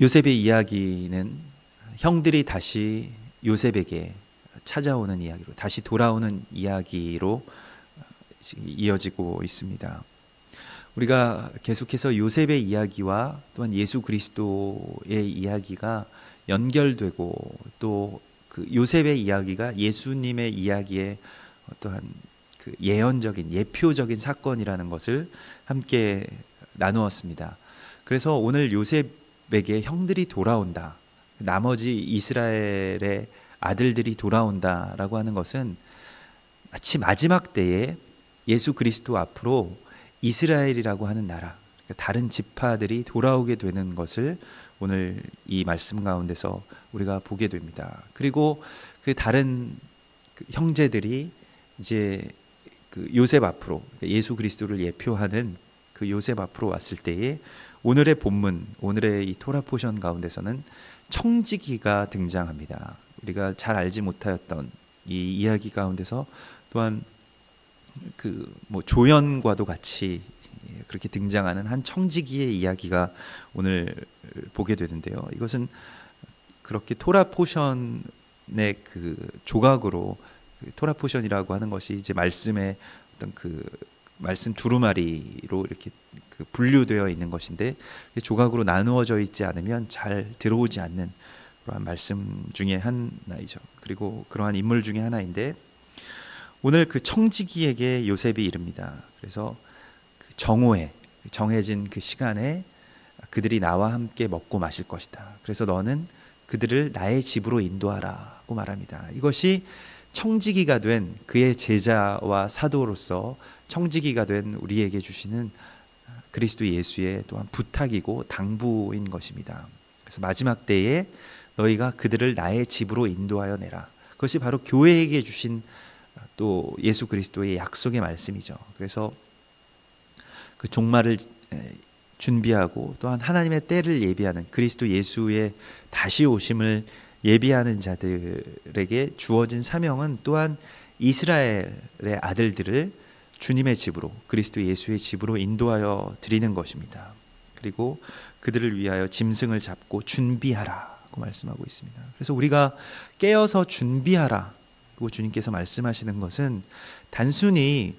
요셉의 이야기는 형들이 다시 요셉에게 찾아오는 이야기로, 다시 돌아오는 이야기로 이어지고 있습니다. 우리가 계속해서 요셉의 이야기와 또한 예수 그리스도의 이야기가 연결되고, 또 그 요셉의 이야기가 예수님의 이야기의 어떠한 그 예언적인, 예표적인 사건이라는 것을 함께 나누었습니다. 그래서 오늘 요셉에게 형들이 돌아온다, 나머지 이스라엘의 아들들이 돌아온다라고 하는 것은 마치 마지막 때에 예수 그리스도 앞으로 이스라엘이라고 하는 나라, 그러니까 다른 지파들이 돌아오게 되는 것을 오늘 이 말씀 가운데서 우리가 보게 됩니다. 그리고 그 다른 그 형제들이 이제 그 요셉 앞으로, 그러니까 예수 그리스도를 예표하는 그 요셉 앞으로 왔을 때에 오늘의 본문, 오늘의 이 토라 포션 가운데서는 청지기가 등장합니다. 우리가 잘 알지 못하였던 이 이야기 가운데서 또한 그 뭐 조연과도 같이 그렇게 등장하는 한 청지기의 이야기가 오늘 보게 되는데요. 이것은 그렇게 토라 포션의 그 조각으로, 그 토라 포션이라고 하는 것이 이제 말씀의 어떤 그 말씀 두루마리로 이렇게 그 분류되어 있는 것인데, 조각으로 나누어져 있지 않으면 잘 들어오지 않는 그러한 말씀 중에 하나이죠. 그리고 그러한 인물 중에 하나인데, 오늘 그 청지기에게 요셉이 이릅니다. 그래서 그 정오에, 정해진 그 시간에 그들이 나와 함께 먹고 마실 것이다. 그래서 너는 그들을 나의 집으로 인도하라고 말합니다. 이것이 청지기가 된 그의 제자와 사도로서 청지기가 된 우리에게 주시는 그리스도 예수의 또한 부탁이고 당부인 것입니다. 그래서 마지막 때에 너희가 그들을 나의 집으로 인도하여 내라. 그것이 바로 교회에게 주신 또 예수 그리스도의 약속의 말씀이죠. 그래서 그 종말을 준비하고 또한 하나님의 때를 예비하는, 그리스도 예수의 다시 오심을 예비하는 자들에게 주어진 사명은 또한 이스라엘의 아들들을 주님의 집으로, 그리스도 예수의 집으로 인도하여 드리는 것입니다. 그리고 그들을 위하여 짐승을 잡고 준비하라고 말씀하고 있습니다. 그래서 우리가 깨어서 준비하라, 그리고 주님께서 말씀하시는 것은 단순히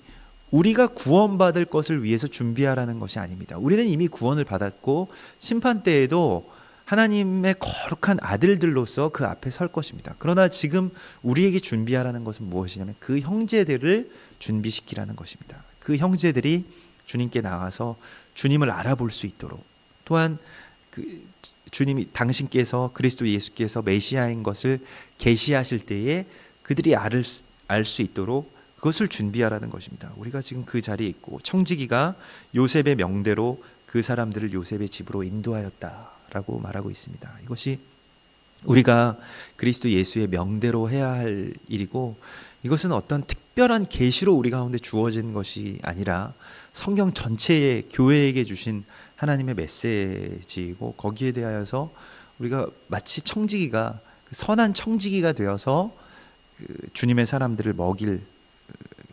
우리가 구원받을 것을 위해서 준비하라는 것이 아닙니다. 우리는 이미 구원을 받았고 심판 때에도 하나님의 거룩한 아들들로서 그 앞에 설 것입니다. 그러나 지금 우리에게 준비하라는 것은 무엇이냐면 그 형제들을 준비시키라는 것입니다. 그 형제들이 주님께 나와서 주님을 알아볼 수 있도록, 또한 그 주님이, 당신께서 그리스도 예수께서 메시아인 것을 계시하실 때에 그들이 알 수 있도록 그것을 준비하라는 것입니다. 우리가 지금 그 자리에 있고, 청지기가 요셉의 명대로 그 사람들을 요셉의 집으로 인도하였다라고 말하고 있습니다. 이것이 우리가 그리스도 예수의 명대로 해야 할 일이고, 이것은 어떤 특별한 계시로 우리 가운데 주어진 것이 아니라 성경 전체의 교회에게 주신 하나님의 메시지이고, 거기에 대하여서 우리가 마치 청지기가, 선한 청지기가 되어서 그 주님의 사람들을 먹일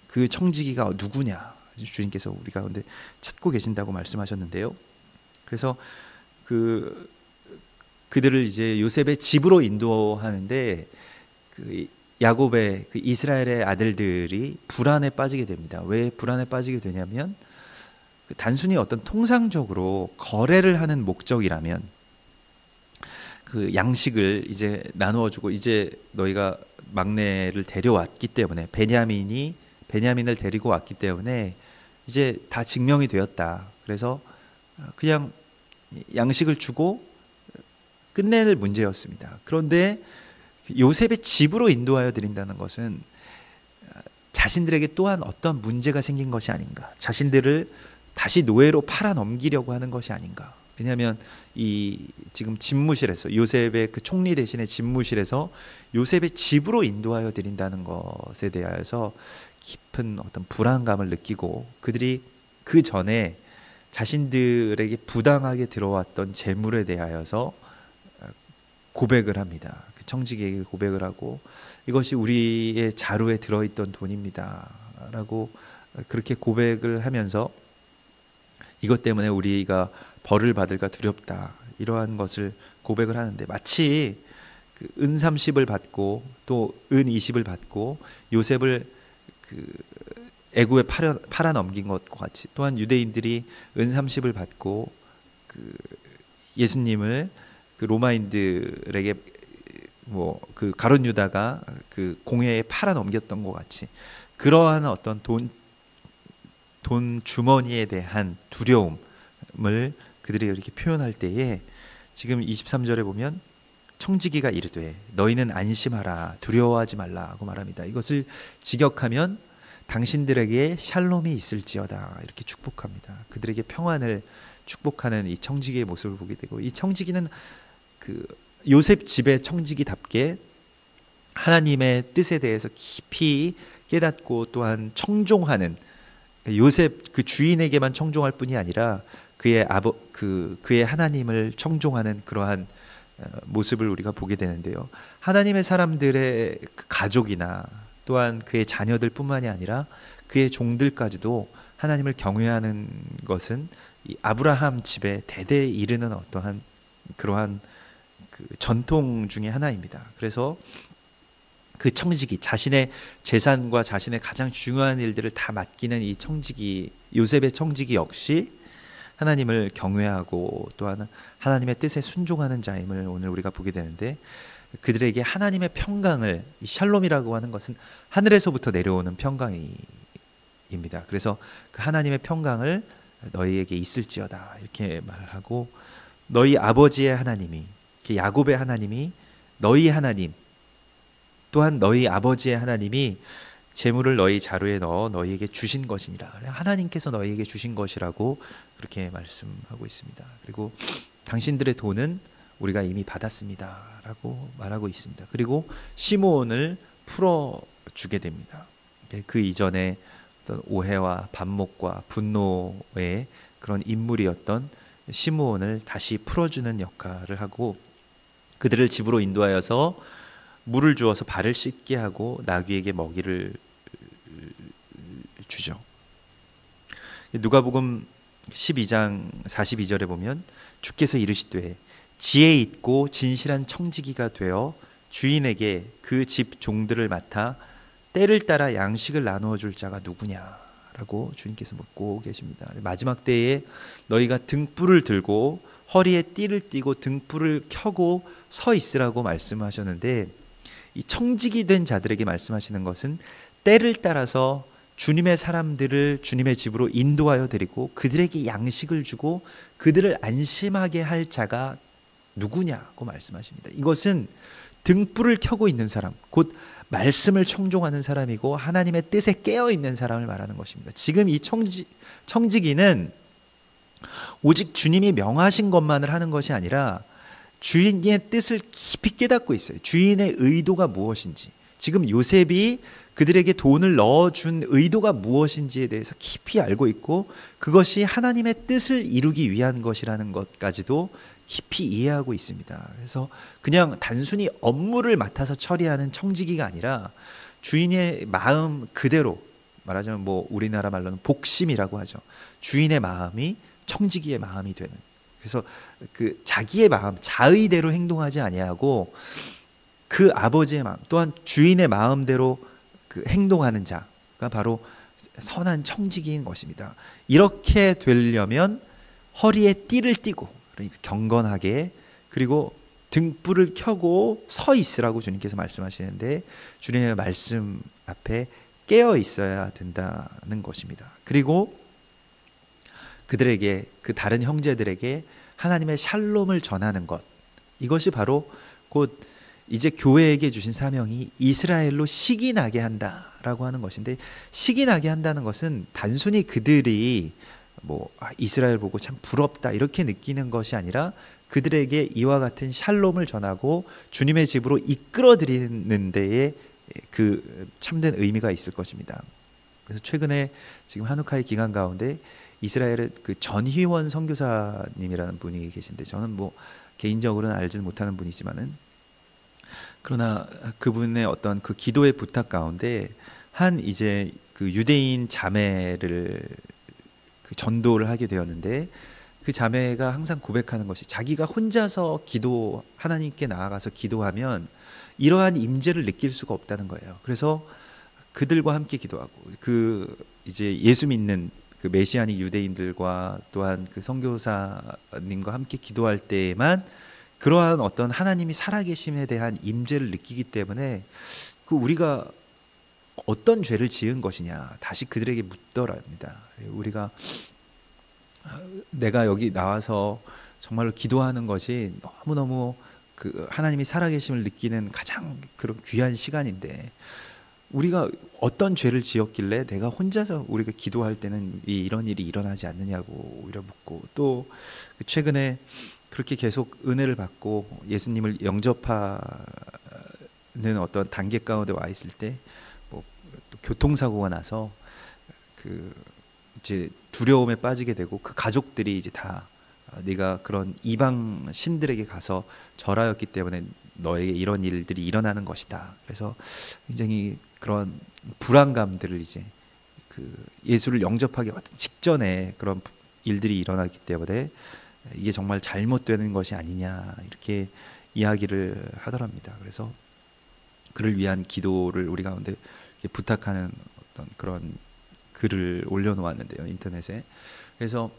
그 청지기가 누구냐, 주님께서 우리 가운데 찾고 계신다고 말씀하셨는데요. 그래서 그들을 이제 요셉의 집으로 인도하는데, 그 야곱의 그 이스라엘의 아들들이 불안에 빠지게 됩니다. 왜 불안에 빠지게 되냐면, 단순히 어떤 통상적으로 거래를 하는 목적이라면 그 양식을 이제 나누어주고, 이제 너희가 막내를 데려왔기 때문에, 베냐민을 데리고 왔기 때문에 이제 다 증명이 되었다. 그래서 그냥 양식을 주고 끝낼 문제였습니다. 그런데 요셉의 집으로 인도하여 드린다는 것은 자신들에게 또한 어떤 문제가 생긴 것이 아닌가, 자신들을 다시 노예로 팔아 넘기려고 하는 것이 아닌가. 왜냐하면 이 지금 집무실에서, 요셉의 그 총리 대신에 집무실에서 요셉의 집으로 인도하여 드린다는 것에 대하여서 깊은 어떤 불안감을 느끼고, 그들이 그 전에 자신들에게 부당하게 들어왔던 재물에 대하여서 고백을 합니다. 그 청지기에게 고백을 하고, 이것이 우리의 자루에 들어있던 돈입니다 라고 그렇게 고백을 하면서, 이것 때문에 우리가 벌을 받을까 두렵다, 이러한 것을 고백을 하는데, 마치 그 은 30을 받고 또 은 20을 받고 요셉을 그 애굽에 팔아 넘긴 것과 같이, 또한 유대인들이 은 30을 받고 그 예수님을 그 로마인들에게 뭐 그 가룟 유다가 그 공회에 팔아 넘겼던 것 같이, 그러한 어떤 돈 주머니에 대한 두려움을 그들이 이렇게 표현할 때에, 지금 23절에 보면 청지기가 이르되 너희는 안심하라 두려워하지 말라고 말합니다. 이것을 직역하면 당신들에게 샬롬이 있을지어다 이렇게 축복합니다. 그들에게 평안을 축복하는 이 청지기의 모습을 보게 되고, 이 청지기는 그 요셉 집의 청지기답게 하나님의 뜻에 대해서 깊이 깨닫고 또한 청종하는, 요셉 그 주인에게만 청종할 뿐이 아니라 그의 하나님을 청종하는 그러한 모습을 우리가 보게 되는데요. 하나님의 사람들의 그 가족이나 또한 그의 자녀들뿐만이 아니라 그의 종들까지도 하나님을 경외하는 것은 이 아브라함 집에 대대에 이르는 어떠한 그러한 그 전통 중에 하나입니다. 그래서 그 청지기, 자신의 재산과 자신의 가장 중요한 일들을 다 맡기는 이 청지기, 요셉의 청지기 역시 하나님을 경외하고 또한 하나님의 뜻에 순종하는 자임을 오늘 우리가 보게 되는데, 그들에게 하나님의 평강을, 이 샬롬이라고 하는 것은 하늘에서부터 내려오는 평강입니다. 그래서 그 하나님의 평강을 너희에게 있을지어다 이렇게 말하고, 너희 아버지의 하나님이, 야곱의 하나님이 너희 하나님, 또한 너희 아버지의 하나님이 재물을 너희 자루에 넣어 너희에게 주신 것이니라. 하나님께서 너희에게 주신 것이라고 그렇게 말씀하고 있습니다. 그리고 당신들의 돈은 우리가 이미 받았습니다 라고 말하고 있습니다. 그리고 시므온을 풀어주게 됩니다. 그 이전에 어떤 오해와 반목과 분노의 그런 인물이었던 시므온을 다시 풀어주는 역할을 하고, 그들을 집으로 인도하여서 물을 주어서 발을 씻게 하고 나귀에게 먹이를 주죠. 누가복음 12장 42절에 보면 주께서 이르시되 지혜 있고 진실한 청지기가 되어 주인에게 그 집 종들을 맡아 때를 따라 양식을 나누어 줄 자가 누구냐라고 주님께서 묻고 계십니다. 마지막 때에 너희가 등불을 들고 허리에 띠를 띠고 등불을 켜고 서 있으라고 말씀하셨는데, 이 청지기 된 자들에게 말씀하시는 것은 때를 따라서 주님의 사람들을 주님의 집으로 인도하여 드리고 그들에게 양식을 주고 그들을 안심하게 할 자가 누구냐고 말씀하십니다. 이것은 등불을 켜고 있는 사람, 곧 말씀을 청종하는 사람이고 하나님의 뜻에 깨어 있는 사람을 말하는 것입니다. 지금 이 청지기는 오직 주님이 명하신 것만을 하는 것이 아니라 주인의 뜻을 깊이 깨닫고 있어요. 주인의 의도가 무엇인지, 지금 요셉이 그들에게 돈을 넣어준 의도가 무엇인지에 대해서 깊이 알고 있고, 그것이 하나님의 뜻을 이루기 위한 것이라는 것까지도 깊이 이해하고 있습니다. 그래서 그냥 단순히 업무를 맡아서 처리하는 청지기가 아니라 주인의 마음 그대로, 말하자면 뭐 우리나라 말로는 복심이라고 하죠. 주인의 마음이 청지기의 마음이 되는, 그래서 그 자기의 마음, 자의대로 행동하지 아니하고 그 아버지의 마음 또한 주인의 마음대로 그 행동하는 자가 바로 선한 청지기인 것입니다. 이렇게 되려면 허리에 띠를 띠고, 그러니까 경건하게, 그리고 등불을 켜고 서 있으라고 주님께서 말씀하시는데, 주님의 말씀 앞에 깨어 있어야 된다는 것입니다. 그리고 그들에게, 그 다른 형제들에게 하나님의 샬롬을 전하는 것, 이것이 바로 곧 이제 교회에게 주신 사명이 이스라엘로 식이 나게 한다라고 하는 것인데, 식이 나게 한다는 것은 단순히 그들이 뭐 이스라엘 보고 참 부럽다 이렇게 느끼는 것이 아니라 그들에게 이와 같은 샬롬을 전하고 주님의 집으로 이끌어 드리는 데에 그 참된 의미가 있을 것입니다. 그래서 최근에 지금 한우카의 기간 가운데 이스라엘의 그 전희원 선교사님이라는 분이 계신데, 저는 뭐 개인적으로는 알지는 못하는 분이지만은, 그러나 그분의 어떤 그 기도의 부탁 가운데 한 이제 그 유대인 자매를 그 전도를 하게 되었는데, 그 자매가 항상 고백하는 것이 자기가 혼자서 하나님께 나아가서 기도하면 이러한 임재를 느낄 수가 없다는 거예요. 그래서 그들과 함께 기도하고 이제 예수 믿는 그 메시아닉 유대인들과 또한 그 선교사님과 함께 기도할 때에만 그러한 어떤 하나님이 살아계심에 대한 임재를 느끼기 때문에 우리가 어떤 죄를 지은 것이냐 다시 그들에게 묻더랍니다. 내가 여기 나와서 정말로 기도하는 것이 너무너무 그 하나님이 살아계심을 느끼는 가장 그런 귀한 시간인데 우리가 어떤 죄를 지었길래 내가 혼자서 우리가 기도할 때는 이런 일이 일어나지 않느냐고 오히려 묻고, 또 최근에 그렇게 계속 은혜를 받고 예수님을 영접하는 어떤 단계 가운데 와 있을 때 또 교통사고가 나서 이제 두려움에 빠지게 되고 그 가족들이 이제 다 네가 그런 이방 신들에게 가서 절하였기 때문에 너에게 이런 일들이 일어나는 것이다. 그래서 굉장히 그런 불안감들을 이제 예수를 영접하기 직전에 그런 일들이 일어나기 때문에 이게 정말 잘못되는 것이 아니냐 이렇게 이야기를 하더랍니다. 그래서 그를 위한 기도를 우리 가운데 부탁하는 어떤 그런 글을 올려놓았는데요, 인터넷에. 그래서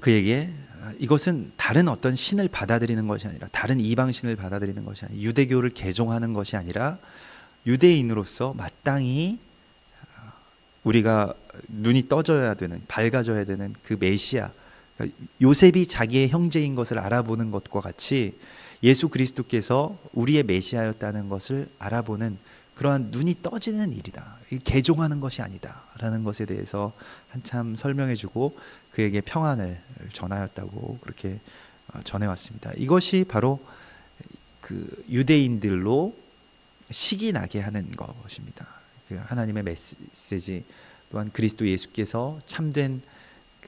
그에게 이것은 다른 어떤 신을 받아들이는 것이 아니라, 다른 이방신을 받아들이는 것이 아니라, 유대교를 개종하는 것이 아니라 유대인으로서 마땅히 우리가 눈이 떠져야 되는, 밝아져야 되는 그 메시아, 그러니까 요셉이 자기의 형제인 것을 알아보는 것과 같이 예수 그리스도께서 우리의 메시아였다는 것을 알아보는 그러한 눈이 떠지는 일이다. 개종하는 것이 아니다 라는 것에 대해서 한참 설명해주고 그에게 평안을 전하였다고 그렇게 전해왔습니다. 이것이 바로 그 유대인들로 식이 나게 하는 것입니다. 하나님의 메시지 또한 그리스도 예수께서 참된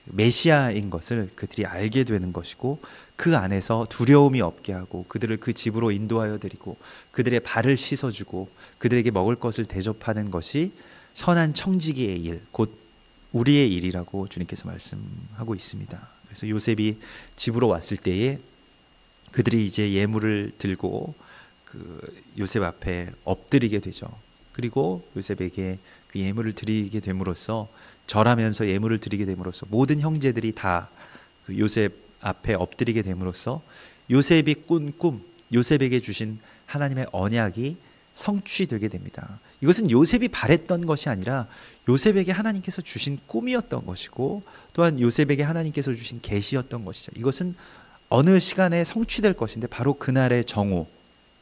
메시아인 것을 그들이 알게 되는 것이고, 그 안에서 두려움이 없게 하고 그들을 그 집으로 인도하여 드리고 그들의 발을 씻어주고 그들에게 먹을 것을 대접하는 것이 선한 청지기의 일, 곧 우리의 일이라고 주님께서 말씀하고 있습니다. 그래서 요셉이 집으로 왔을 때에 그들이 이제 예물을 들고 요셉 앞에 엎드리게 되죠. 그리고 요셉에게 그 예물을 드리게 됨으로써, 절하면서 예물을 드리게 됨으로써 모든 형제들이 다 요셉 앞에 엎드리게 됨으로써 요셉이 꾼 꿈, 요셉에게 주신 하나님의 언약이 성취되게 됩니다. 이것은 요셉이 바랬던 것이 아니라 요셉에게 하나님께서 주신 꿈이었던 것이고, 또한 요셉에게 하나님께서 주신 계시였던 것이죠. 이것은 어느 시간에 성취될 것인데 바로 그날의 정오,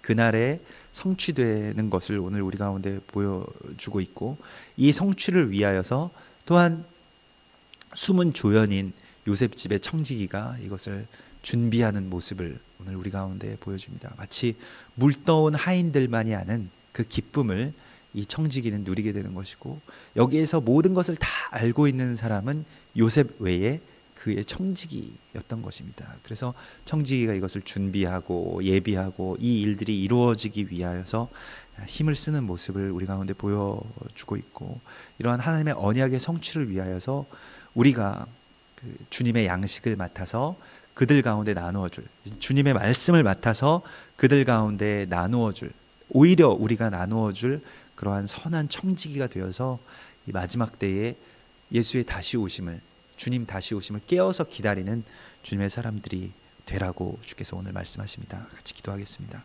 그날에 성취되는 것을 오늘 우리 가운데 보여주고 있고, 이 성취를 위하여서 또한 숨은 조연인 요셉 집의 청지기가 이것을 준비하는 모습을 오늘 우리 가운데 보여줍니다. 마치 물떠온 하인들만이 아는 그 기쁨을 이 청지기는 누리게 되는 것이고, 여기에서 모든 것을 다 알고 있는 사람은 요셉 외에 그의 청지기였던 것입니다. 그래서 청지기가 이것을 준비하고 예비하고 이 일들이 이루어지기 위하여서 힘을 쓰는 모습을 우리 가운데 보여주고 있고, 이러한 하나님의 언약의 성취를 위하여서 우리가 주님의 양식을 맡아서 그들 가운데 나누어줄, 주님의 말씀을 맡아서 그들 가운데 나누어줄, 오히려 우리가 나누어줄 그러한 선한 청지기가 되어서 이 마지막 때에 예수의 다시 오심을, 주님 다시 오심을 깨어서 기다리는 주님의 사람들이 되라고 주께서 오늘 말씀하십니다. 같이 기도하겠습니다.